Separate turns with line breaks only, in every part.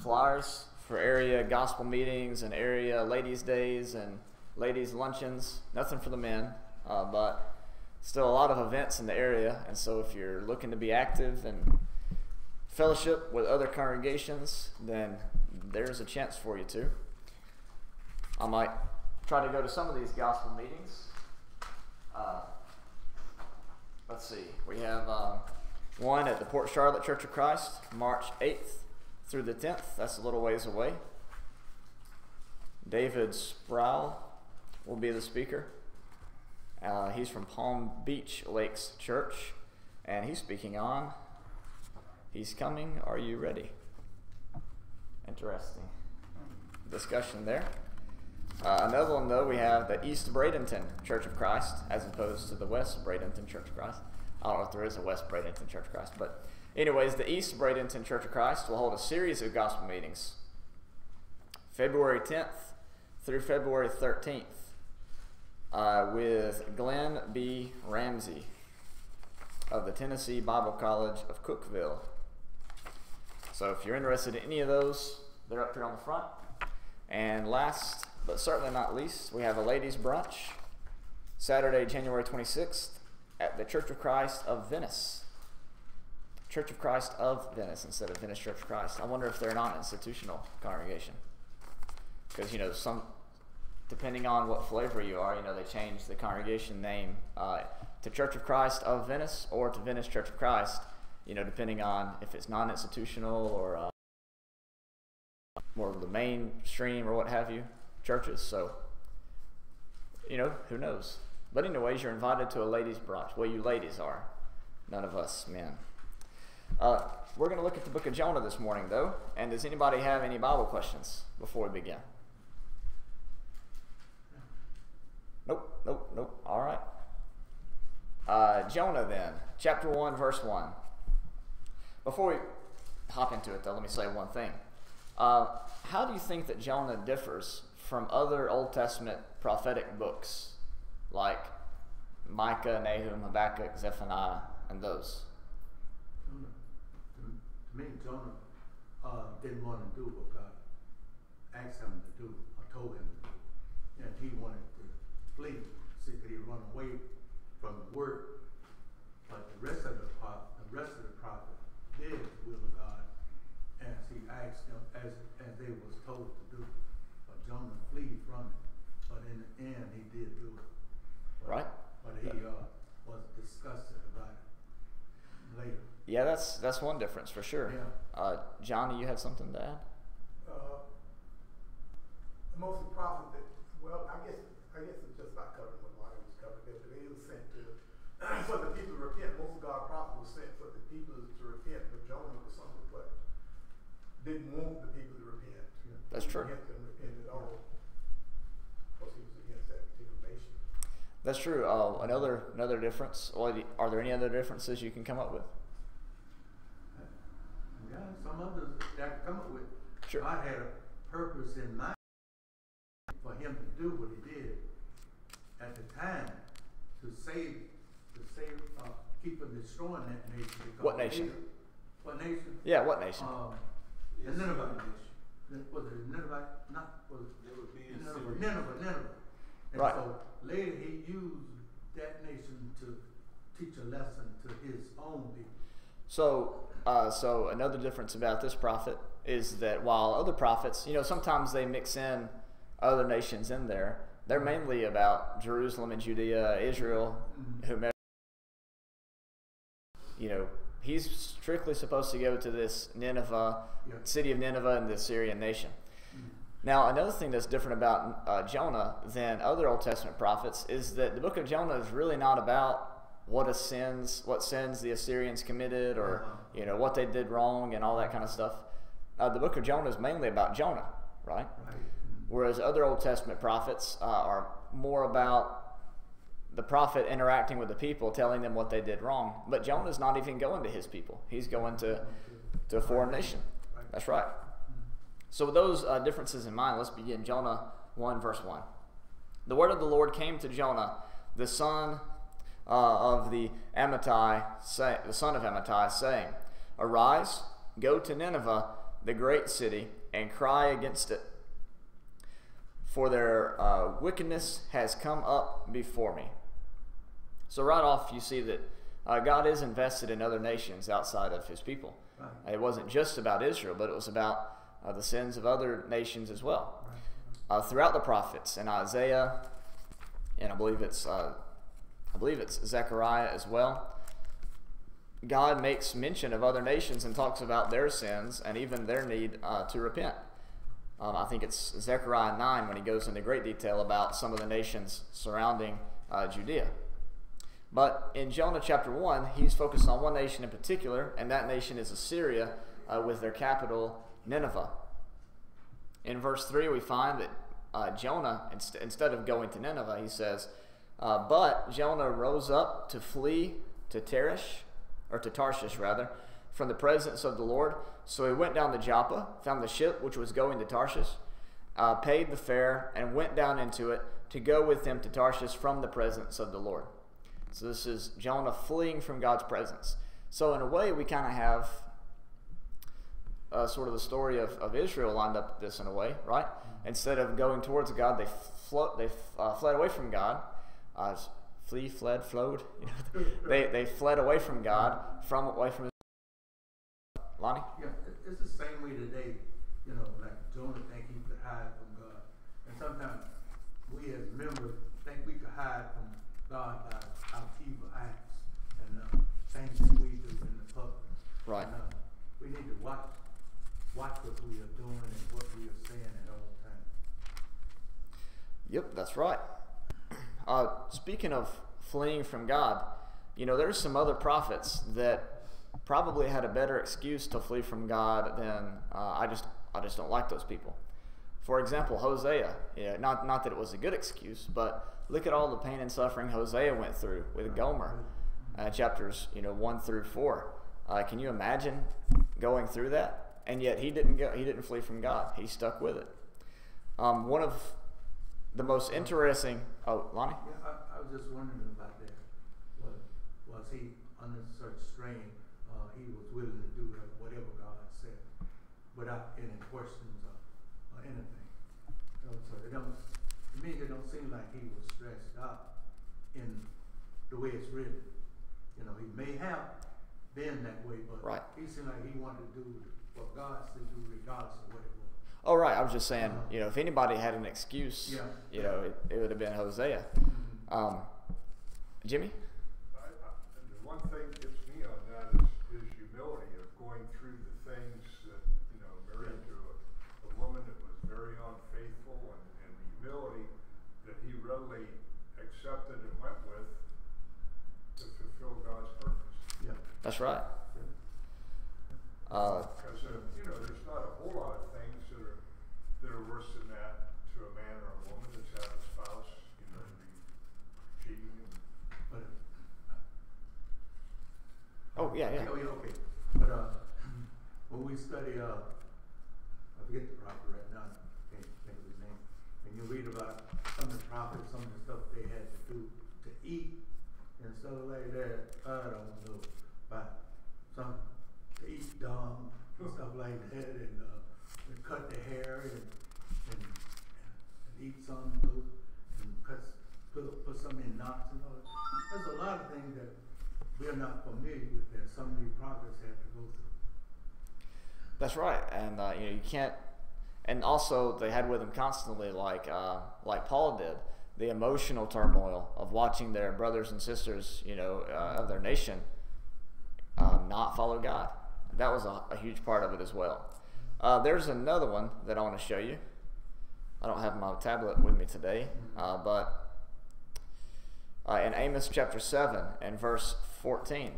flyers for area gospel meetings and area ladies' days and ladies' luncheons. Nothing for the men, but still a lot of events in the area. And so if you're looking to be active and fellowship with other congregations, then there's a chance for you too. I might try to go to some of these gospel meetings. Let's see. We have one at the Port Charlotte Church of Christ, March 8th through the 10th. That's a little ways away. David Sproul will be the speaker. He's from Palm Beach Lakes Church, and he's speaking on He's Coming, Are You Ready? Interesting discussion there. Another one, though, we have the East Bradenton Church of Christ as opposed to the West Bradenton Church of Christ. I don't know if there is a West Bradenton Church of Christ, but anyways, the East Bradenton Church of Christ will hold a series of gospel meetings February 10th through February 13th with Glenn B. Ramsey of the Tennessee Bible College of Cookeville. So if you're interested in any of those, they're up here on the front. And last, but certainly not least, we have a ladies' brunch Saturday, January 26th at the Church of Christ of Venice. Church of Christ of Venice instead of Venice Church of Christ. I wonder if they're not an institutional congregation. Because, you know, some, depending on what flavor you are, you know, they change the congregation name to Church of Christ of Venice or to Venice Church of Christ, you know, depending on if it's non-institutional or more of the mainstream or what have you churches. So, you know, who knows? But anyways, you're invited to a ladies' brunch. Well, you ladies are. None of us men. We're going to look at the book of Jonah this morning, though. And does anybody have any Bible questions before we begin? Nope. All right. Jonah, then. Chapter 1, verse 1. Before we hop into it, though, let me say one thing. How do you think that Jonah differs from other Old Testament prophetic books like Micah, Nahum, Habakkuk, Zephaniah, and those?
To me, Jonah didn't want to do what God asked him to do or told him to do. And he wanted to flee. See, could he run away from the word? But the rest of the prophet did the will of God as he asked them, as they was told to do. But Jonah fled from it. But in the end, he did do it.
Right.
But he was disgusted about it later.
Yeah, that's one difference for sure.
Yeah.
Johnny, you had something to add?
Most of the prophet that, well, I guess it's just not covering what Marty was covering there, but he was sent to for the people to repent. Most of God's prophets was sent for the people to repent, but Jonah was someone what didn't want the people to repent.
That's true.
He didn't repent at all. Because he was against that particular nation.
That's true. Another difference. Well, are there any other differences you can come up with?
Yeah, some others that I can come up with.
Sure.
God had a purpose in mind for him to do what he did at the time to keep from destroying that nation.
What nation?
What nation?
Yeah, what nation?
The Nineveh nation. Was it Nineveh? Not was it?
They would be in
Nineveh. And
right.
so later he used that nation to teach a lesson to his own people.
So another difference about this prophet is that while other prophets, you know, sometimes they mix in other nations in there, they're mainly about Jerusalem and Judea, Israel, whomever. You know, he's strictly supposed to go to this Nineveh, city of Nineveh and the Syrian nation. Now, another thing that's different about Jonah than other Old Testament prophets is that the book of Jonah is really not about what sins the Assyrians committed or you know what they did wrong and all that kind of stuff. The book of Jonah is mainly about Jonah, right? Whereas other Old Testament prophets are more about the prophet interacting with the people, telling them what they did wrong. But Jonah's not even going to his people. He's going to a foreign nation. That's right. So with those differences in mind, let's begin. Jonah 1, verse 1. The word of the Lord came to Jonah, the son of the son of Amittai, saying, Arise, go to Nineveh, the great city, and cry against it. For their wickedness has come up before me. So right off, you see that God is invested in other nations outside of his people. Right. It wasn't just about Israel, but it was about the sins of other nations as well. Right. Throughout the prophets, in Isaiah, and I believe it's Zechariah as well, God makes mention of other nations and talks about their sins and even their need to repent. I think it's Zechariah 9 when he goes into great detail about some of the nations surrounding Judea. But in Jonah chapter 1, he's focused on one nation in particular, and that nation is Assyria with their capital Nineveh. In verse 3, we find that Jonah, instead of going to Nineveh, he says, but Jonah rose up to flee to Tarshish, from the presence of the Lord. So he went down to Joppa, found the ship which was going to Tarshish, paid the fare, and went down into it to go with him to Tarshish from the presence of the Lord. So this is Jonah fleeing from God's presence. So in a way, we kind of have sort of the story of Israel lined up this in a way, right? Instead of going towards God, they fled away from God. Flowed. You know, they fled away from God, away from his. Lonnie?
Yeah, it's the same way today. You know, like Jonah think he could hide from God, and sometimes we as members think we could hide from God by our evil acts and things that we do in the public.
Right.
And, we need to watch what we are doing and what we are saying at all times.
Yep, that's right. Speaking of fleeing from God, you know, there's some other prophets that probably had a better excuse to flee from God than I just don't like those people. For example, Hosea. Yeah, not that it was a good excuse, but look at all the pain and suffering Hosea went through with Gomer, chapters 1 through 4. Can you imagine going through that? And yet he didn't flee from God. He stuck with it. One of the most interesting. Oh, Lonnie.
Yeah, I was just wondering about that. Was he under such strain? He was willing to do whatever God said without any questions or anything. You know, so to me, it don't seem like he was stressed out in the way it's written. You know, he may have been that way, but
right.
He seemed like he wanted to do what God said to do regardless of what it was.
Oh, right. I was just saying, if anybody had an excuse, it would have been Hosea.
Mm-hmm.
Jimmy?
The one thing that gets me on that is humility of going through the things that, married to a woman that was very unfaithful, and the humility that he readily accepted and went with to fulfill God's purpose.
Yeah.
That's right.
Because there's not a whole lot of things that are worse than that to a man or a woman that's had a spouse, cheating.
Yeah.
Okay. But when we study, I forget the prophet right now, can't think of his name. And you read about some of the prophets, some of the stuff they had to do to eat and stuff like that. I don't know, but some to eat dung and stuff like that, and cut their hair and eat some and put some in knots and all that. There's a lot of things that we're not familiar with that some of these prophets have to go through.
That's right, and you can't. And also, they had with them constantly, like Paul did, the emotional turmoil of watching their brothers and sisters, of their nation, not follow God. That was a huge part of it as well. There's another one that I want to show you. I don't have my tablet with me today, but in Amos chapter 7 and verse 14.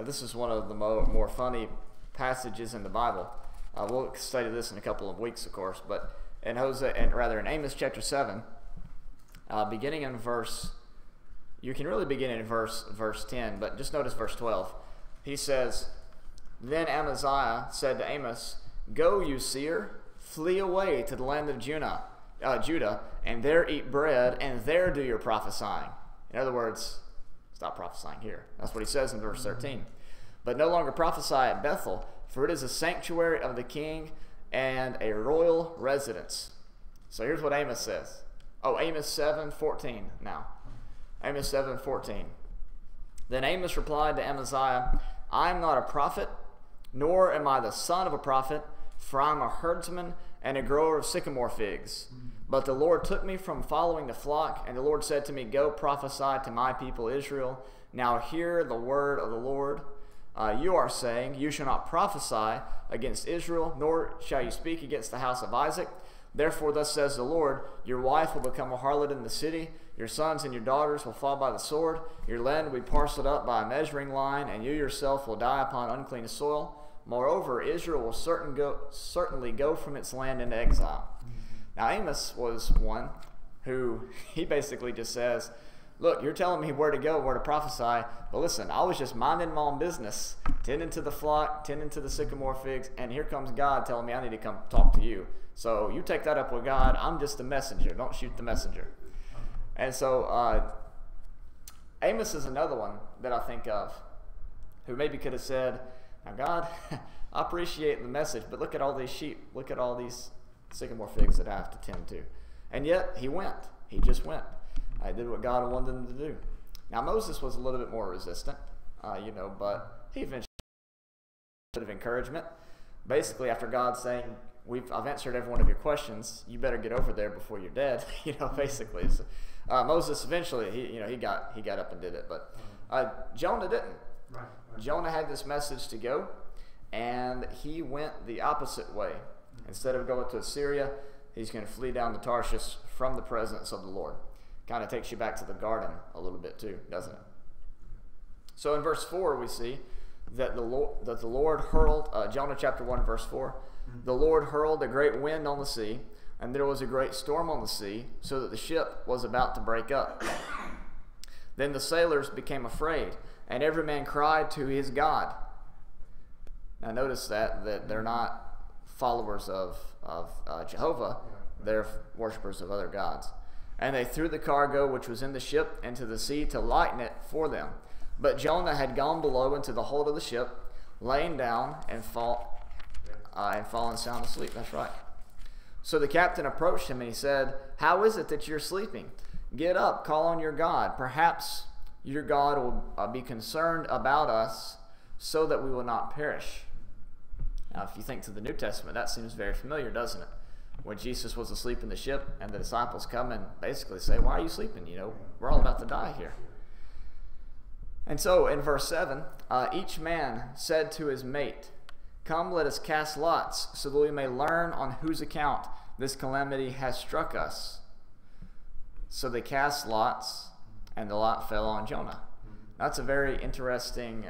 This is one of the more funny passages in the Bible. We'll study this in a couple of weeks, of course, but in Amos chapter 7, beginning in verse, you can really begin in verse 10, but just notice verse 12. He says, "Then Amaziah said to Amos, 'Go, you seer, flee away to the land of Judah, and there eat bread, and there do your prophesying.'" In other words, stop prophesying here. That's what he says in verse 13. "But no longer prophesy at Bethel, for it is a sanctuary of the king and a royal residence. So here's what Amos says. Oh, Amos 7:14 now. Amos 7:14. Then Amos replied to Amaziah, I am not a prophet, nor am I the son of a prophet, for I am a herdsman and a grower of sycamore figs. But the Lord took me from following the flock, and the Lord said to me, Go prophesy to my people Israel. Now hear the word of the Lord. You are saying, You shall not prophesy against Israel, nor shall you speak against the house of Isaac. Therefore thus says the Lord, Your wife will become a harlot in the city, your sons and your daughters will fall by the sword, your land will be parceled up by a measuring line, and you yourself will die upon unclean soil. Moreover, Israel will certainly go from its land into exile. Now Amos was one who, he basically just says, look, you're telling me where to go, where to prophesy, but listen, I was just minding my own business, tending to the flock, tending to the sycamore figs, and here comes God telling me I need to come talk to you. So you take that up with God. I'm just the messenger. Don't shoot the messenger. And so Amos is another one that I think of who maybe could have said, now God, I appreciate the message, but look at all these sheep. Look at all these sycamore figs that I have to tend to. And yet he went. He just went. I did what God wanted him to do. Now Moses was a little bit more resistant, but he eventually got a bit of encouragement. Basically, after God saying, I've answered every one of your questions, you better get over there before you're dead, basically. So, Moses eventually, he got up and did it, but Jonah didn't.
Right.
Jonah had this message to go, and he went the opposite way. Instead of going to Assyria, he's going to flee down to Tarshish from the presence of the Lord. Kind of takes you back to the garden a little bit too, doesn't it? So in verse 4 we see that the Lord hurled, Jonah chapter 1 verse 4, the Lord hurled a great wind on the sea, and there was a great storm on the sea, so that the ship was about to break up. Then the sailors became afraid, and every man cried to his God. Now notice that they're not followers of Jehovah, they're worshipers of other gods. And they threw the cargo which was in the ship into the sea to lighten it for them. But Jonah had gone below into the hold of the ship, laying down and fallen sound asleep. That's right. So the captain approached him and he said, How is it that you're sleeping? Get up, call on your God. Perhaps your God will be concerned about us so that we will not perish. Now, if you think to the New Testament, that seems very familiar, doesn't it? When Jesus was asleep in the ship and the disciples come and basically say, Why are you sleeping? We're all about to die here. And so in verse 7, each man said to his mate, Come, let us cast lots, so that we may learn on whose account this calamity has struck us. So they cast lots, and the lot fell on Jonah. That's a very interesting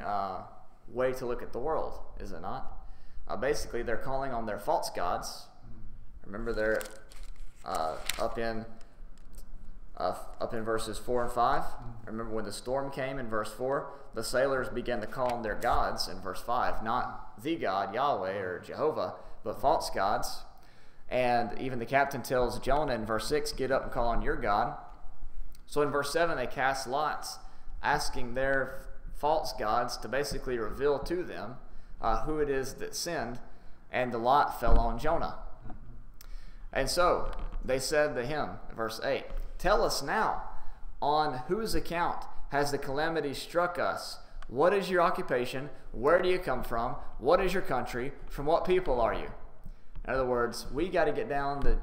way to look at the world, is it not? Basically, they're calling on their false gods. Remember, they're up in verses 4 and 5. Remember when the storm came in verse 4, the sailors began to call on their gods in verse 5, not the God, Yahweh or Jehovah, but false gods. And even the captain tells Jonah in verse 6, Get up and call on your God. So in verse 7, they cast lots, asking their false gods to basically reveal to them who it is that sinned, and the lot fell on Jonah. And so they said to him, verse 8, Tell us now, on whose account has the calamity struck us? What is your occupation? Where do you come from? What is your country? From what people are you? In other words, we got to get down to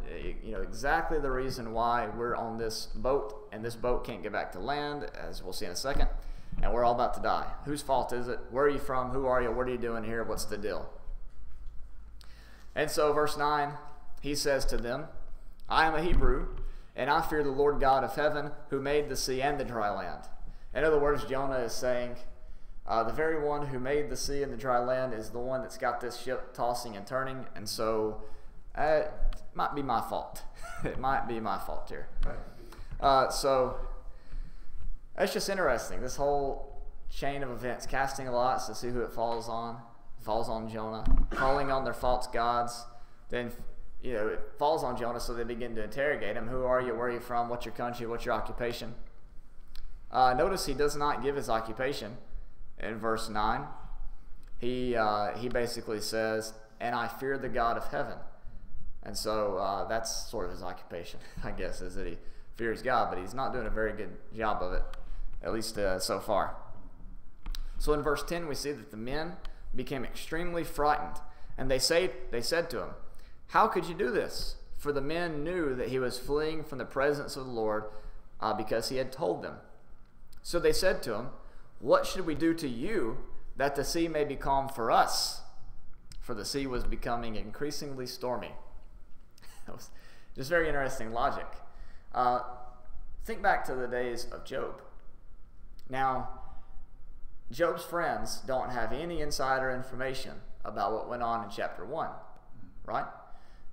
exactly the reason why we're on this boat, and this boat can't get back to land, as we'll see in a second, and we're all about to die. Whose fault is it? Where are you from? Who are you? What are you doing here? What's the deal? And so verse 9, he says to them, I am a Hebrew, and I fear the Lord God of heaven, who made the sea and the dry land. In other words, Jonah is saying, the very one who made the sea and the dry land is the one that's got this ship tossing and turning, and so it might be my fault. It might be my fault here. So it's just interesting, this whole chain of events, casting lots to see who it falls on Jonah, calling on their false gods, then it falls on Jonah, so they begin to interrogate him. Who are you? Where are you from? What's your country? What's your occupation? Notice he does not give his occupation in verse 9. he basically says, "And I fear the God of heaven." And so that's sort of his occupation, I guess, is that he fears God, but he's not doing a very good job of it, at least so far. So in verse 10, we see that the men became extremely frightened, and they said to him, "How could you do this?" For the men knew that he was fleeing from the presence of the Lord because he had told them. So they said to him, "What should we do to you that the sea may be calm for us?" For the sea was becoming increasingly stormy. It was just very interesting logic. Think back to the days of Job. Now, Job's friends don't have any insider information about what went on in chapter 1, right?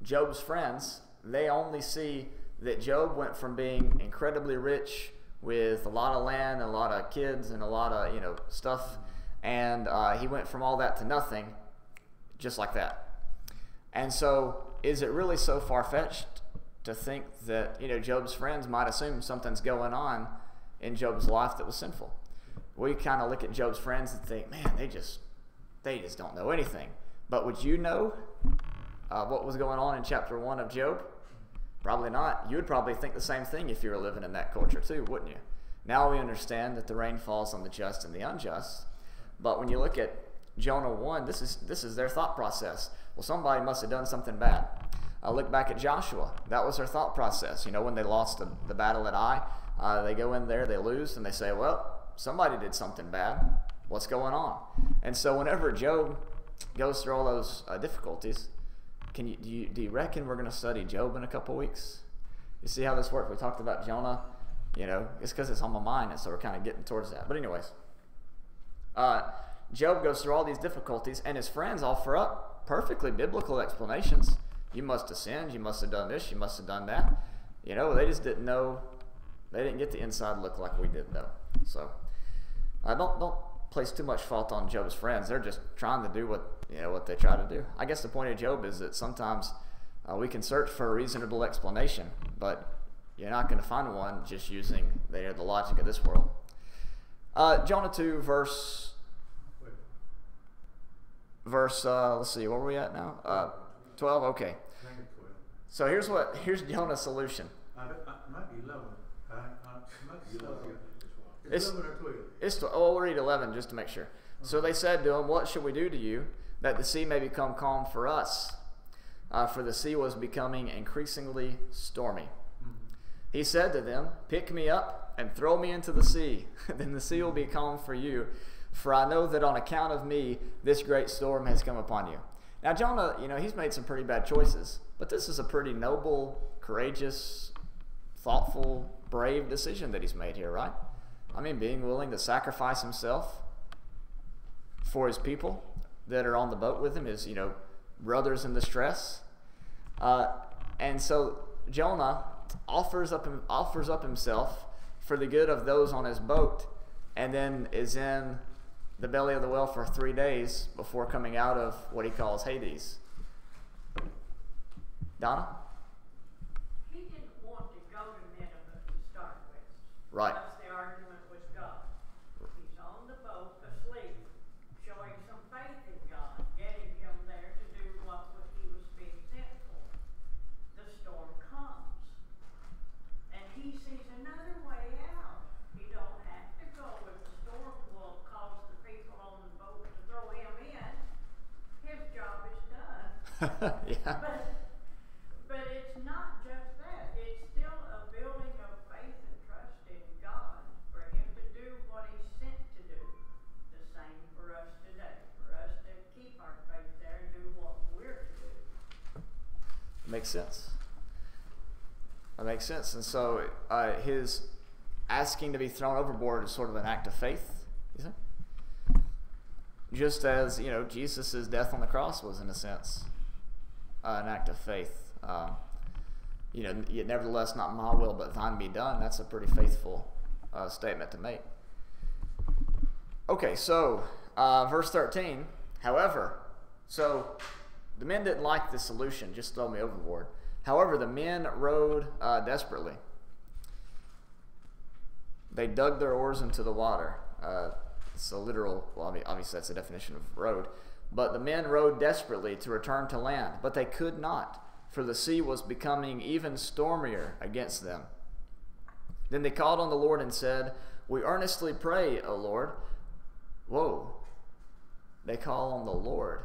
Job's friends, they only see that Job went from being incredibly rich with a lot of land and a lot of kids and a lot of stuff, and he went from all that to nothing just like that. And so is it really so far-fetched to think that Job's friends might assume something's going on in Job's life that was sinful? We kind of look at Job's friends and think, man, they just don't know anything. But would you know what was going on in chapter 1 of Job? Probably not. You would probably think the same thing if you were living in that culture too, wouldn't you? Now we understand that the rain falls on the just and the unjust. But when you look at Jonah 1, this is their thought process. Well, somebody must have done something bad. Look back at Joshua. That was their thought process. When they lost the battle at Ai, they go in there, they lose, and they say, well, somebody did something bad. What's going on? And so whenever Job goes through all those difficulties, do you reckon we're going to study Job in a couple weeks? You see how this works? We talked about Jonah. It's because it's on my mind, and so we're kind of getting towards that. But anyways, Job goes through all these difficulties, and his friends offer up perfectly biblical explanations. You must have sinned. You must have done this. You must have done that. They just didn't know. They didn't get the inside look like we did, though. So don't place too much fault on Job's friends. They're just trying to do what they try to do. I guess the point of Job is that sometimes we can search for a reasonable explanation, but you're not going to find one just using the logic of this world. Jonah 2, verse. Let's see, where are we at now? 12. Okay. So here's Jonah's solution.
Might be 11. Might be 11.
It's 11 or 12.
We'll read 11 just to make sure. So they said to him, "What should we do to you that the sea may become calm for us?" For the sea was becoming increasingly stormy. He said to them, "Pick me up and throw me into the sea. Then the sea will be calm for you. For I know that on account of me, this great storm has come upon you." Now Jonah, he's made some pretty bad choices, but this is a pretty noble, courageous, thoughtful, brave decision that he's made here, right? I mean, being willing to sacrifice himself for his people that are on the boat with him, his, brothers in distress. And so Jonah offers up himself for the good of those on his boat, and then is in the belly of the whale for 3 days before coming out of what he calls Hades. Donna?
He didn't want to go to Nineveh to start with.
Right.
That's the argument with God. He's on the boat asleep, showing some faith in God, getting him there to do what he was being sent for. The storm comes, and he sees another way out. He don't have to go if the storm will cause the people on the boat to throw him in. His job is done.
Yeah.
But it's not just that. It's still a building of faith and trust in God for him to do what he's sent to do. The same for us today. For us to keep our faith there and do what we're to do.
Makes sense. That makes sense. And so his asking to be thrown overboard is sort of an act of faith, you think? Just as, Jesus' death on the cross was, in a sense, an act of faith. Yet nevertheless, not my will, but thine be done. That's a pretty faithful statement to make. Okay, so verse 13, however, so the men didn't like the solution, just throw me overboard. However, the men rowed desperately. They dug their oars into the water. It's a literal, well, I mean, obviously that's the definition of road. But the men rowed desperately to return to land, but they could not, for the sea was becoming even stormier against them. Then they called on the Lord and said, "We earnestly pray, O Lord." Whoa. They call on the Lord.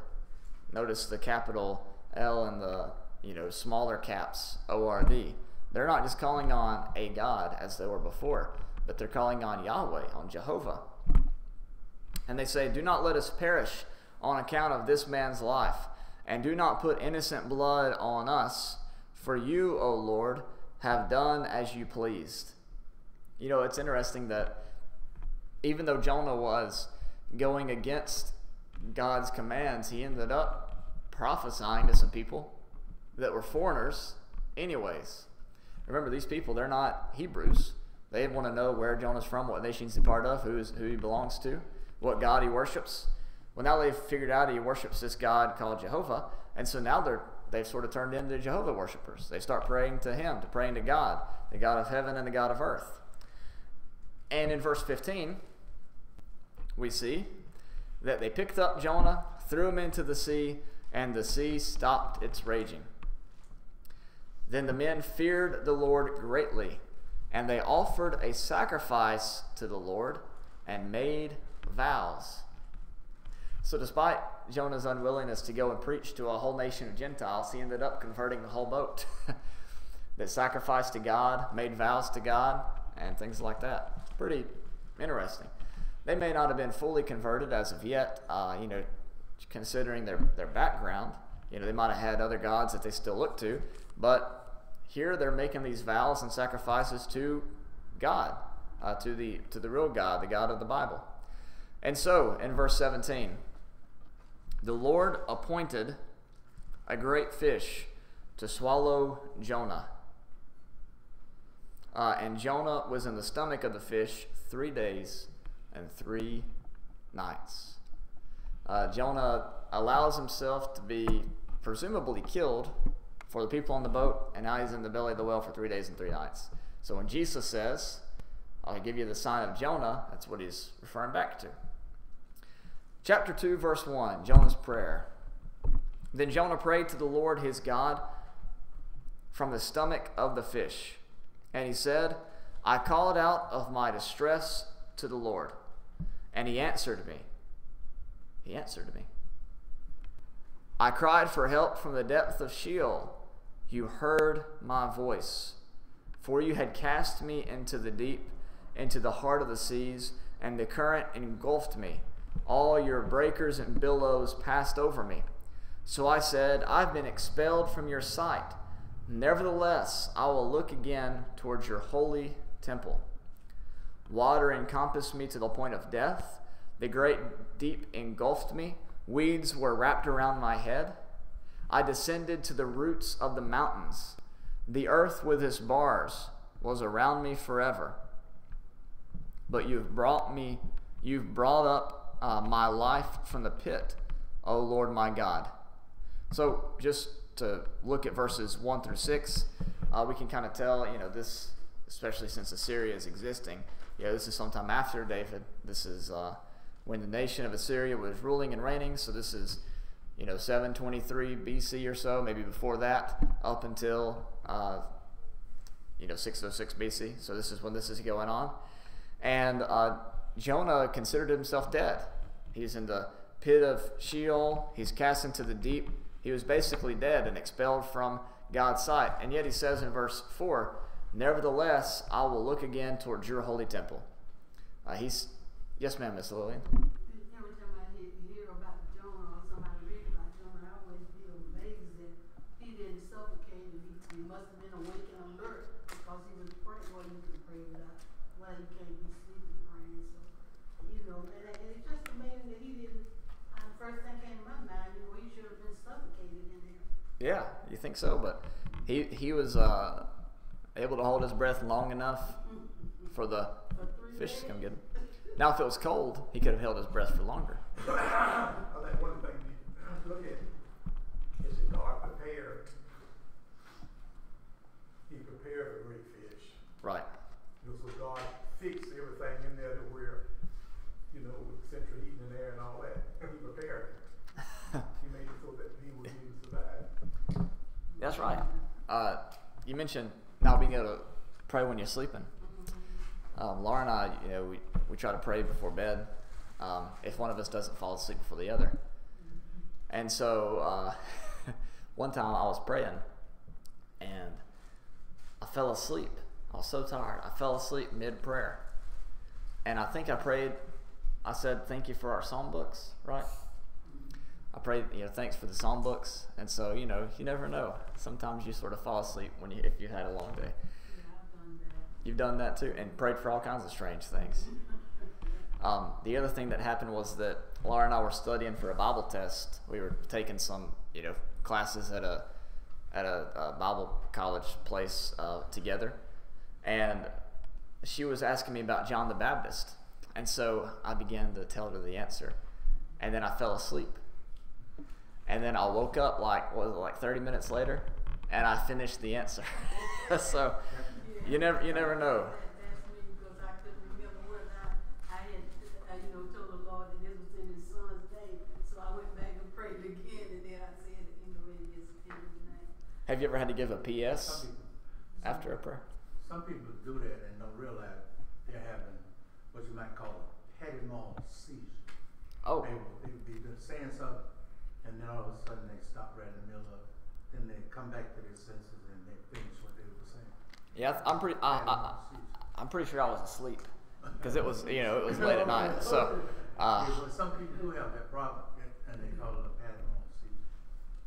Notice the capital L and the, smaller caps, O-R-D. They're not just calling on a God as they were before, but they're calling on Yahweh, on Jehovah. And they say, "Do not let us perish on account of this man's life, and do not put innocent blood on us, for you, O Lord, have done as you pleased." It's interesting that even though Jonah was going against God's commands, he ended up prophesying to some people that were foreigners anyways. Remember, these people, they're not Hebrews. They want to know where Jonah's from, what nation he's a part of, who he belongs to, what God he worships. Well, now they've figured out he worships this God called Jehovah, and so now they've sort of turned into Jehovah worshipers. They start praying to him, praying to God, the God of heaven and the God of earth. And in verse 15, we see that they picked up Jonah, threw him into the sea, and the sea stopped its raging. Then the men feared the Lord greatly, and they offered a sacrifice to the Lord and made vows. So despite Jonah's unwillingness to go and preach to a whole nation of Gentiles, he ended up converting the whole boat. That sacrificed to God, made vows to God, and things like that. It's pretty interesting. They may not have been fully converted as of yet, considering their background. They might have had other gods that they still look to, but here they're making these vows and sacrifices to God, to the real God, the God of the Bible. And so, in verse 17, the Lord appointed a great fish to swallow Jonah. And Jonah was in the stomach of the fish 3 days and 3 nights. Jonah allows himself to be presumably killed for the people on the boat, and now he's in the belly of the whale for 3 days and 3 nights. So when Jesus says, "I'll give you the sign of Jonah," that's what he's referring back to. Chapter 2, verse 1, Jonah's prayer. Then Jonah prayed to the Lord his God from the stomach of the fish. And he said, "I called out of my distress to the Lord, and he answered me." He answered me. "I cried for help from the depth of Sheol. You heard my voice. For you had cast me into the deep, into the heart of the seas, and the current engulfed me. All your breakers and billows passed over me. So I said, I've been expelled from your sight. Nevertheless, I will look again towards your holy temple. Water encompassed me to the point of death. The great deep engulfed me. Weeds were wrapped around my head. I descended to the roots of the mountains. The earth with its bars was around me forever. But you've brought up my life from the pit, O Lord my God." So just to look at verses 1 through 6, we can kind of tell, this, especially since Assyria is existing, this is sometime after David. This is when the nation of Assyria was ruling and reigning. So this is, 723 BC or so, maybe before that, up until 606 BC. So this is when this is going on. And Jonah considered himself dead. He's in the pit of Sheol. He's cast into the deep. He was basically dead and expelled from God's sight. And yet he says in verse 4, "Nevertheless, I will look again towards your holy temple." Yes, ma'am, Miss Lillian.
Every time I hear about Jonah or somebody read about Jonah, I always feel amazed that he didn't suffocate, and he must have been awake and alert because he was praying. Well, he was praying while he can't be sleeping praying. So, and it's just amazing that he didn't. The first thing came to my mind, he should have been suffocated in there.
Yeah, you think so, but he was able to hold his breath long enough for the fish to come get him. Now, if it was cold, he could have held his breath for longer.
I think one thing you look at is that God prepared. He prepared a great fish.
Right.
So God fixed everything in there to where,
That's right. You mentioned not being able to pray when you're sleeping. Laura and I, we try to pray before bed if one of us doesn't fall asleep before the other. And so one time I was praying and I fell asleep. I was so tired. I fell asleep mid-prayer. And I think I said, thank you for our psalm books, right? I prayed, thanks for the psalm books. And so, you never know. Sometimes you sort of fall asleep if you had a long day.
Yeah, I've done that.
You've done that too, and prayed for all kinds of strange things. The other thing that happened was that Laura and I were studying for a Bible test. We were taking some, classes at a Bible college place together, and she was asking me about John the Baptist, and so I began to tell her the answer, and then I fell asleep, and then I woke up like 30 minutes later, and I finished the answer. So you never know.
That's me, because I couldn't remember whether I had, told the Lord that this was in His Son's name. So I went back and prayed again, and then I said it in His name.
Have you ever had to give a PS after a prayer?
Some people do that and don't realize they're having what you might call a Pettimore seizure.
Oh.
They would be just saying something, and then all of a sudden they stop right in the middle of it. Then they come back to their senses and they finish what they were saying.
Yeah, I'm pretty sure I was asleep because it was it was late at night. So,
but some people do have that problem, and they call it a Pettimore seizure.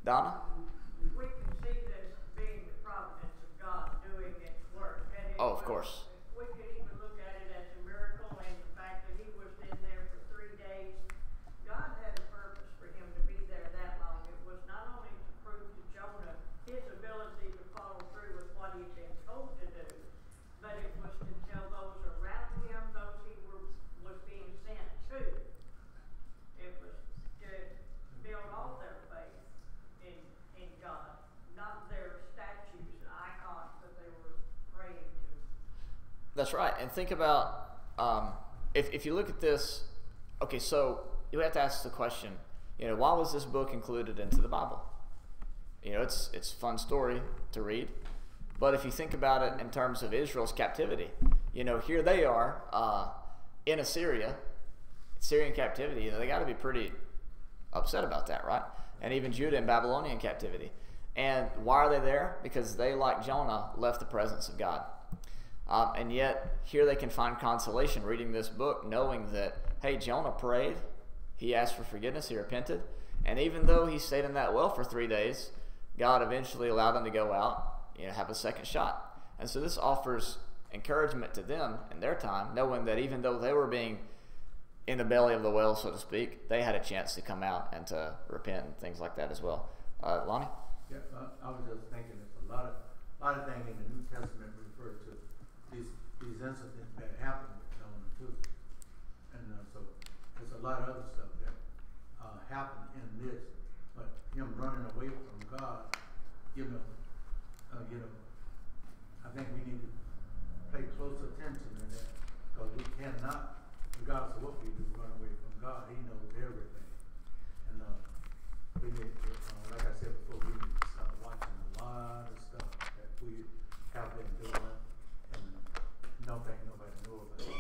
Donna.
We can see this being the providence of God doing its work. And
Oh, of course.
We could even look at it as a miracle, and the fact that he was in there for 3 days. God had a purpose for him to be there that long. It was not only to prove to Jonah his ability to follow through with what he'd been told to do, but it was to tell those around him, those he was being sent to. It was to build all their faith in God, not their statues and icons that they were praying to.
That's right. And think about if you look at this. Okay, so you have to ask the question. Why was this book included into the Bible? It's a fun story to read, but if you think about it in terms of Israel's captivity, here they are in Syrian captivity. They got to be pretty upset about that, right? And even Judah in Babylonian captivity. And why are they there? Because they, like Jonah, left the presence of God. And yet, here they can find consolation reading this book, knowing that, hey, Jonah prayed, he asked for forgiveness, he repented, and even though he stayed in that well for 3 days, God eventually allowed him to go out, have a second shot. And so this offers encouragement to them in their time, knowing that even though they were being in the belly of the whale, so to speak, they had a chance to come out and to repent and things like that as well. Lonnie?
Yeah, I was just thinking there's a lot of things in the New Testament refer to these incidents that happened with Jonah too, and so there's a lot of other stuff that happened in this, but him running away from God, I think we need to pay close attention to that, because we cannot, regardless of what we do, run away from God. He knows everything, and we need to, like I said before, we need to start watching a lot of stuff that we have been doing, and don't think nobody knows about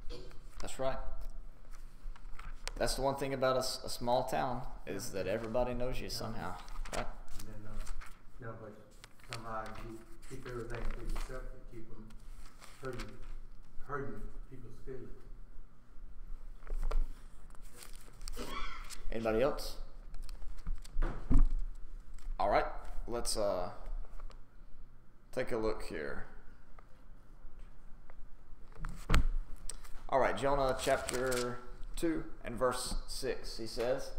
it.
That's right. That's the one thing about a small town, is that everybody knows you somehow, right?
And then, but somehow you keep everything to yourself and keep them hurting people's feelings.
Anybody else? All right, let's take a look here. All right, Jonah chapter 2 and verse 6, he says,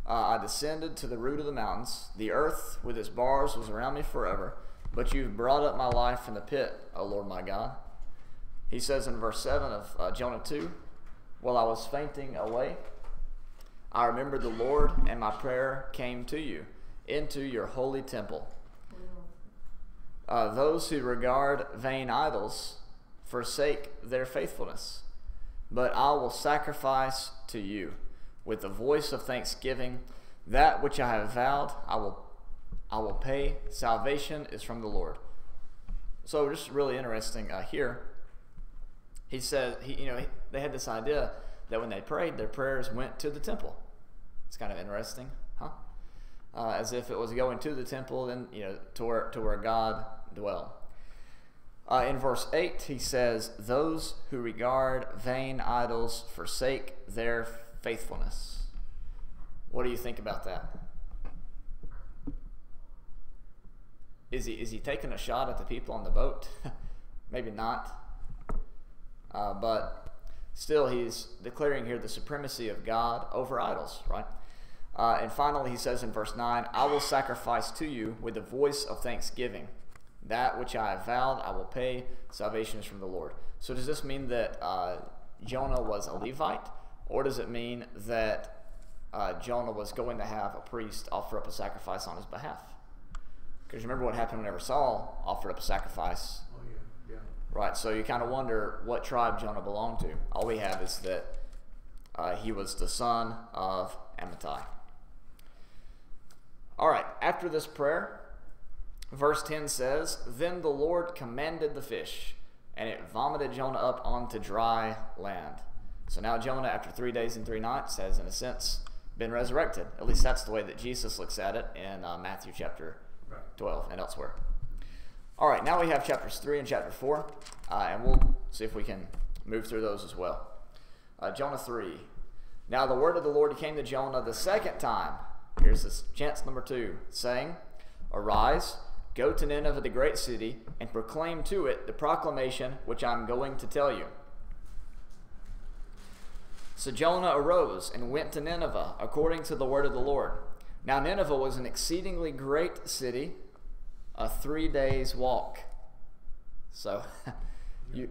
I descended to the root of the mountains. The earth with its bars was around me forever, but you've brought up my life from the pit, O Lord my God. He says in verse 7 of Jonah 2, while I was fainting away, I remembered the Lord, and my prayer came to you, into your holy temple. Those who regard vain idols forsake their faithfulness, but I will sacrifice to you with the voice of thanksgiving. That which I have vowed, I will I will pay. Salvation is from the Lord. So just really interesting here. He said, they had this idea that when they prayed, their prayers went to the temple. It's kind of interesting, huh? As if it was going to the temple and to where God dwelled. In verse 8, he says, "Those who regard vain idols forsake their faithfulness." What do you think about that? Is he taking a shot at the people on the boat? Maybe not. But still, he's declaring here the supremacy of God over idols, right? And finally, he says in verse 9, "I will sacrifice to you with the voice of thanksgiving. That which I have vowed, I will pay. Salvation is from the Lord." So does this mean that Jonah was a Levite? Or does it mean that Jonah was going to have a priest offer up a sacrifice on his behalf? Because remember what happened whenever Saul offered up a sacrifice.
Oh, yeah, yeah.
Right, so you kind of wonder what tribe Jonah belonged to. All we have is that he was the son of Amittai. All right, after this prayer, verse 10 says, "Then the Lord commanded the fish, and it vomited Jonah up onto dry land." So now Jonah, after 3 days and 3 nights, has, in a sense, been resurrected. At least that's the way that Jesus looks at it in Matthew chapter 12 and elsewhere. All right, now we have chapters 3 and chapter 4, and we'll see if we can move through those as well. Jonah 3. "Now the word of the Lord came to Jonah the second time." Here's this chance number 2, saying, "Arise, go to Nineveh, the great city, and proclaim to it the proclamation which I am going to tell you." So Jonah arose and went to Nineveh, according to the word of the Lord. Now Nineveh was an exceedingly great city, a 3 days walk. So,
3-day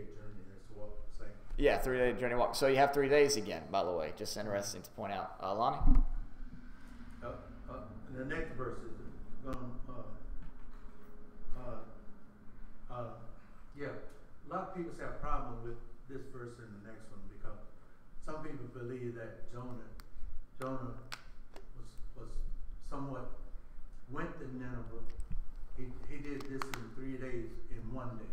journey, that's what I'm saying.
Yeah, 3-day journey walk. So you have 3 days again, by the way. Just interesting to point out. Lonnie?
The next verse is yeah, a lot of people have a problem with this verse and the next one because some people believe that Jonah was somewhat went to Nineveh. He did this in 3 days in 1 day.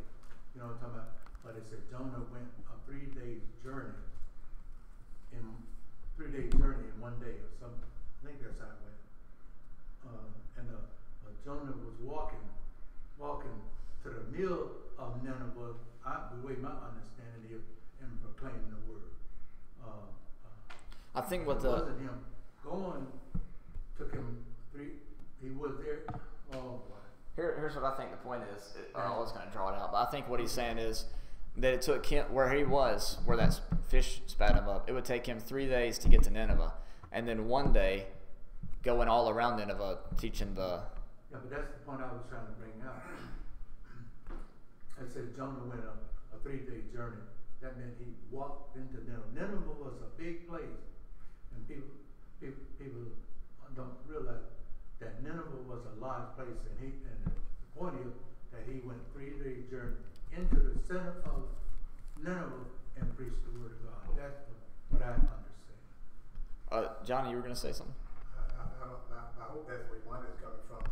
You know what I'm talking about? But it said Jonah went a 3-day journey in 3-day journey in 1 day or something. I think that's how it went. Jonah was walking to the middle of Nineveh, the way my understanding is, and proclaiming the word.
I think
it wasn't him going, took him 3, he was there, oh boy.
Here's what I think the point is. I was going to draw it out, but I think what he's saying is that it took him, where he was, where that fish spat him up, it would take him 3 days to get to Nineveh, and then 1 day going all around Nineveh teaching the...
Yeah, but that's the point I was trying to bring out. I said Jonah went a 3-day journey. That meant he walked into Nineveh. Nineveh was a big place, and people don't realize that Nineveh was a large place, and the point is that he went 3-day journey into the center of Nineveh and preached the word of God. That's what I understand.
Johnny, you were going to say something?
I hope that's where one is coming from.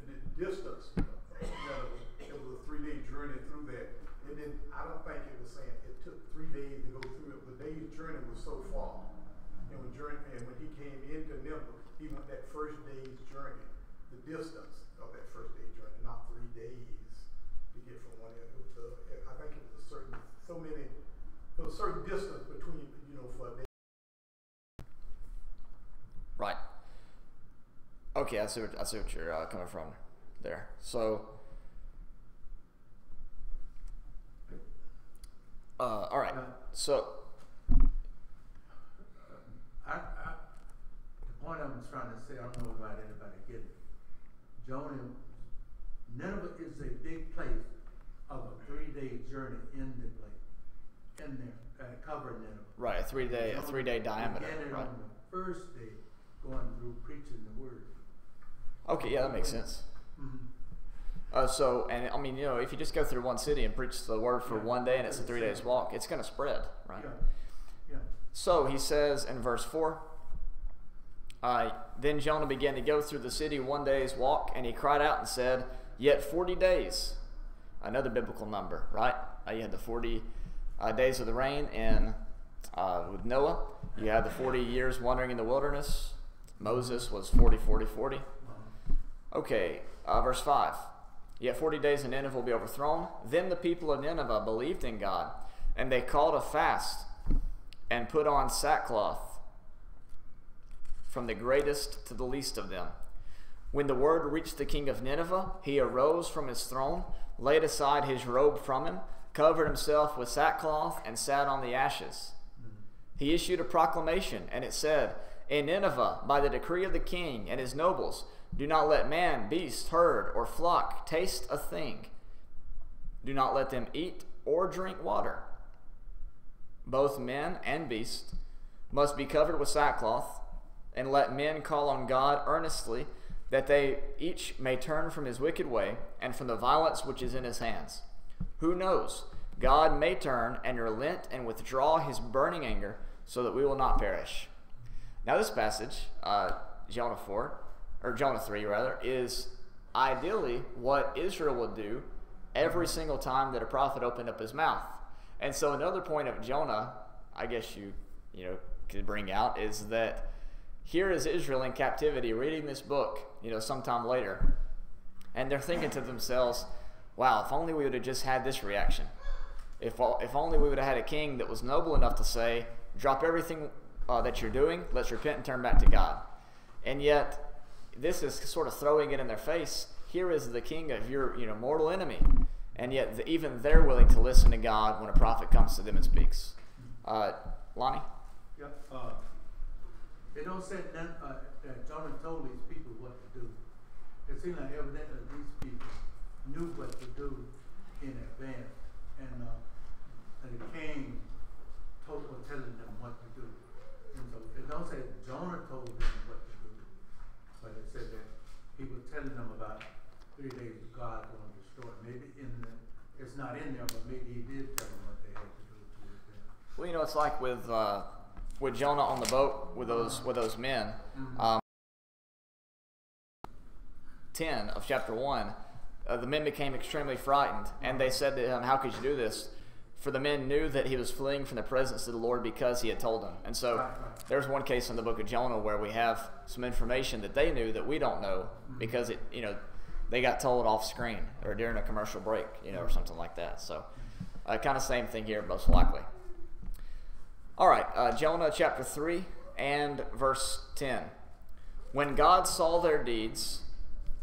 The distance, it was a 3-day journey through that. And then I don't think it was saying it took 3 days to go through it. The day's journey was so far. And when he came into Nineveh, he went that first day's journey, the distance of that first day's journey, not 3 days to get from one end. I think it was there was a certain distance between, for a day.
Right. Okay, I see what you're coming from there. So, all right. So,
the point I was trying to say, I don't know about anybody getting it. Nineveh is a big place of a 3-day journey in there, covering Nineveh.
Right, a 3-day diameter. Right.
On the first day, going through preaching the word.
Okay, yeah, that makes sense.
Mm-hmm.
If you just go through one city and preach the word for 1 day and it's a 3 days walk, it's going to spread, right?
Yeah.
So he says in verse 4, Then Jonah began to go through the city one day's walk, and he cried out and said, "Yet 40 days." Another biblical number, right? You had the 40 days of the rain with Noah. You had the 40 years wandering in the wilderness. Moses was 40, 40, 40. Okay, verse 5. "Yet 40 days and Nineveh will be overthrown. Then the people of Nineveh believed in God, and they called a fast and put on sackcloth from the greatest to the least of them. When the word reached the king of Nineveh, he arose from his throne, laid aside his robe from him, covered himself with sackcloth, and sat on the ashes. He issued a proclamation, and it said, 'In Nineveh, by the decree of the king and his nobles, do not let man, beast, herd, or flock taste a thing. Do not let them eat or drink water. Both men and beasts must be covered with sackcloth, and let men call on God earnestly, that they each may turn from his wicked way and from the violence which is in his hands. Who knows? God may turn and relent and withdraw his burning anger, so that we will not perish.'" Now this passage, Jonah 3 rather, is ideally what Israel would do every single time that a prophet opened up his mouth. And so another point of Jonah, I guess you could bring out, is that here is Israel in captivity reading this book, sometime later, and they're thinking to themselves, wow, if only we would have just had this reaction. If only we would have had a king that was noble enough to say, drop everything that you're doing, let's repent and turn back to God. And yet, this is sort of throwing it in their face. Here is the king of your mortal enemy. And yet, even they're willing to listen to God when a prophet comes to them and speaks. Lonnie?
Yeah. It don't say that Jonah told these people what to do. It seems like evidently these people knew what to do in advance. And the king was telling them what to do. And so it don't say Jonah told them what to do, but it said that he was telling them about 3 days God going to destroy it. Maybe it's not in there, but maybe he did tell them what they had to do to it.
Well, it's like with Jonah on the boat with those men. 10 of chapter 1, the men became extremely frightened, and they said to him, "How could you do this?" For the men knew that he was fleeing from the presence of the Lord because he had told them. And so there's one case in the book of Jonah where we have some information that they knew that we don't know because they got told off screen or during a commercial break, or something like that. So kind of same thing here, most likely. All right, Jonah chapter 3 and verse 10. "When God saw their deeds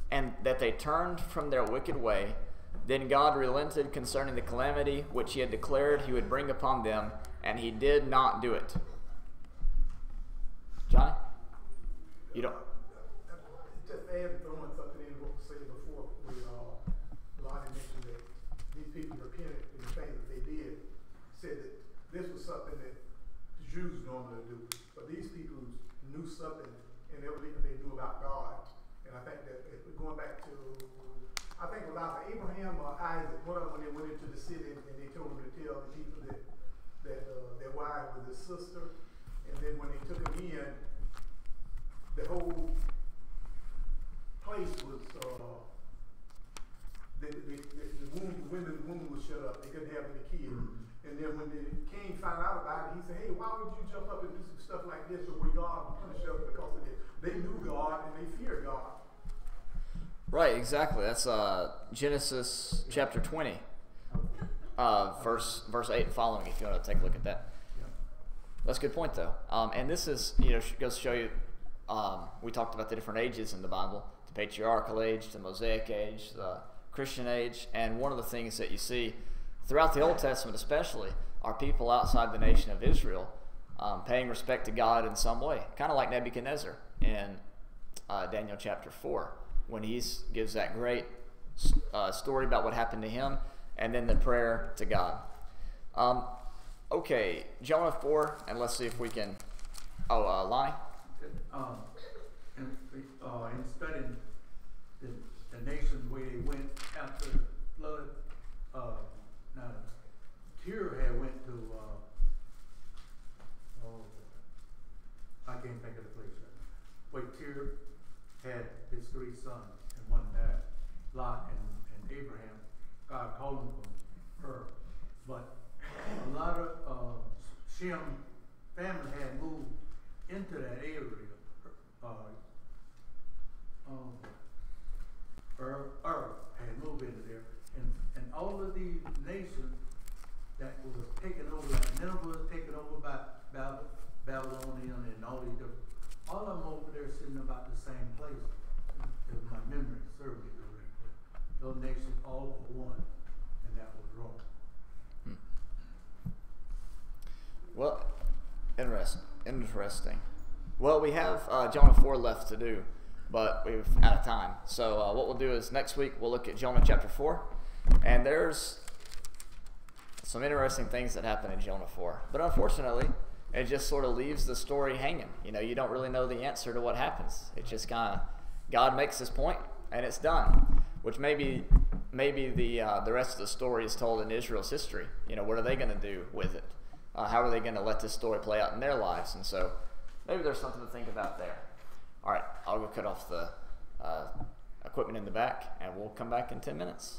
and that they turned from their wicked way, then God relented concerning the calamity which he had declared he would bring upon them, and he did not do it." Johnny? You don't?
Just add throwing something in what was said before, where Lonnie mentioned that these people repented in the things that they did, said that this was something that the Jews normally do, but these people knew something and everything they knew about God. And I think that if we're going back to, I think it was either Abraham or Isaac, one of them, when they went into the city and they told them to tell the people that their wife was his sister, and then when they took him in, the whole place was the woman was shut up. They couldn't have any kids. And then when the king found out about it, he said, "Hey, why would you jump up and do some stuff like this, or would God punish us because of it?" They knew God and they feared God.
Right, exactly. That's Genesis chapter 20, verse 8 and following, if you want to take a look at that. That's a good point, though. And this is, goes to show you, we talked about the different ages in the Bible, the patriarchal age, the Mosaic age, the Christian age, and one of the things that you see throughout the Old Testament especially are people outside the nation of Israel paying respect to God in some way, kind of like Nebuchadnezzar in Daniel chapter 4, when he gives that great story about what happened to him, and then the prayer to God. Okay, Jonah 4, and let's see if we can. Lonnie?
In studying the nations where they went after the flood, now Tyr had went to, I can't think of the place right now. calling from her. But a lot of Shem family had moved into that area. Had moved into there, and all of these nations that was taken over, like Nineveh was taken over by Babylonian and all these different, all of them over there sitting about the same place, if my memory serves me correctly. Those nations all were one, and that was wrong.
Well, interesting. Well, we have Jonah 4 left to do, but we've out of time. So what we'll do is next week we'll look at Jonah chapter 4, and there's some interesting things that happen in Jonah 4. But unfortunately, it just sort of leaves the story hanging. You know, you don't really know the answer to what happens. It just kind of, God makes his point, and it's done. Which maybe the rest of the story is told in Israel's history. You know, what are they going to do with it? How are they going to let this story play out in their lives? And so maybe there's something to think about there. All right, I'll go cut off the equipment in the back, and we'll come back in 10 minutes.